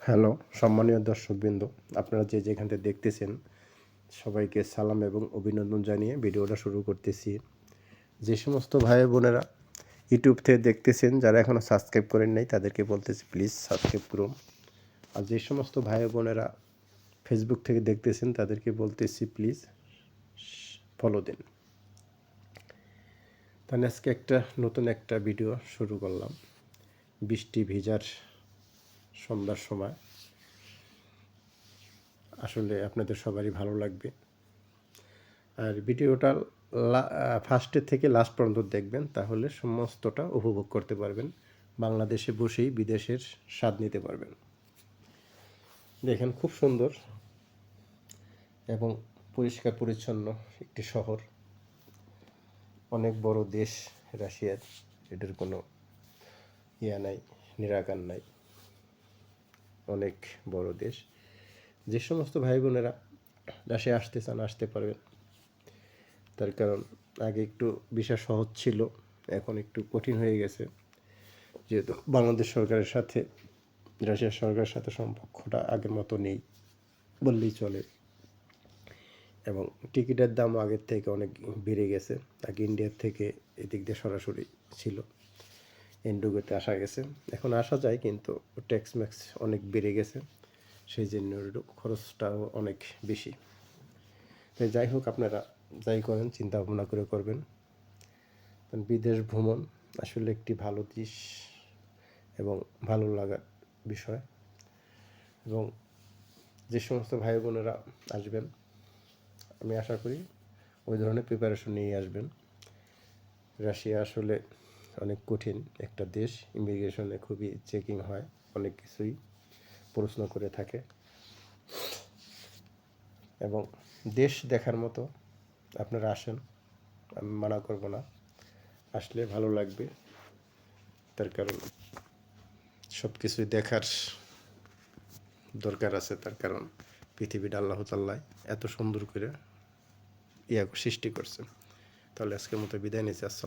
Hello সম্মানীয় দর্শকবৃন্দ, আপনারা যে যেখান থেকে দেখতেছেন সবাইকে সালাম এবং অভিনন্দন জানিয়ে ভিডিওটা শুরু করতেছি। যে সমস্ত ভাই বোনেরা ইউটিউব থেকে দেখতেছেন, যারা এখনও সাবস্ক্রাইব করেন নাই তাদেরকে বলতেছি প্লিজ সাবস্ক্রাইব করুন। আর যে সমস্ত ভাই বোনেরা ফেসবুক থেকে দেখতেছেন তাদেরকে বলতেছি প্লিজ ফলো দিন। তাহলে আজকে নতুন একটা ভিডিও শুরু করলাম বৃষ্টি ভিজার সন্ধ্যার সময়। আসলে আপনাদের সবারই ভালো লাগবে। আর ভিডিওটা ফার্স্টের থেকে লাস্ট পর্যন্ত দেখবেন, তাহলে সমস্তটা উপভোগ করতে পারবেন। বাংলাদেশে বসেই বিদেশের স্বাদ নিতে পারবেন। দেখেন, খুব সুন্দর এবং পরিষ্কার পরিচ্ছন্ন একটি শহর। অনেক বড় দেশ রাশিয়ার, এটার কোনো নাই, নিরাকার নাই। অনেক বড় দেশ। যে সমস্ত ভাই বোনেরা রাশিয়া আসতে চান আসতে পারবেন। তার কারণ আগে একটু ভিসা সহজ ছিল, এখন একটু কঠিন হয়ে গেছে, যেহেতু বাংলাদেশ সরকারের সাথে রাশিয়ার সরকারের সাথে সম্পর্কটা আগের মতো নেই বললেই চলে। এবং টিকিটের দামও আগের থেকে অনেক বেড়ে গেছে। আগে ইন্ডিয়ার থেকে এদিক দিয়ে সরাসরি ছিল, ইন্ডিগোতে আসা গেছে, এখন আসা যায়, কিন্তু ট্যাক্স ম্যাক্স অনেক বেড়ে গেছে, সেই জন্য খরচটাও অনেক বেশি। তাই যাই হোক, আপনারা যাই করেন চিন্তা ভাবনা করে করবেন। বিদেশ ভ্রমণ আসলে একটি ভালো দিশ এবং ভালো লাগার বিষয়। এবং যে সমস্ত ভাই বোনেরা আসবেন, আমি আশা করি ওই ধরনের প্রিপারেশন নিয়ে আসবেন। রাশিয়া আসলে অনেক কঠিন একটা দেশ, ইমিগ্রেশনে খুবই চেকিং হয়, অনেক কিছুই প্রশ্ন করে থাকে। এবং দেশ দেখার মতো, আপনারা আসেন, আমি মানা করব না, আসলে ভালো লাগবে। তার কারণ সব কিছুই দেখার দরকার আছে। তার কারণ পৃথিবীটা আল্লাহ তাআলা এত সুন্দর করে সৃষ্টি করছে। তাহলে আজকের মতো বিদায় নিচ্ছি। আসসালাম।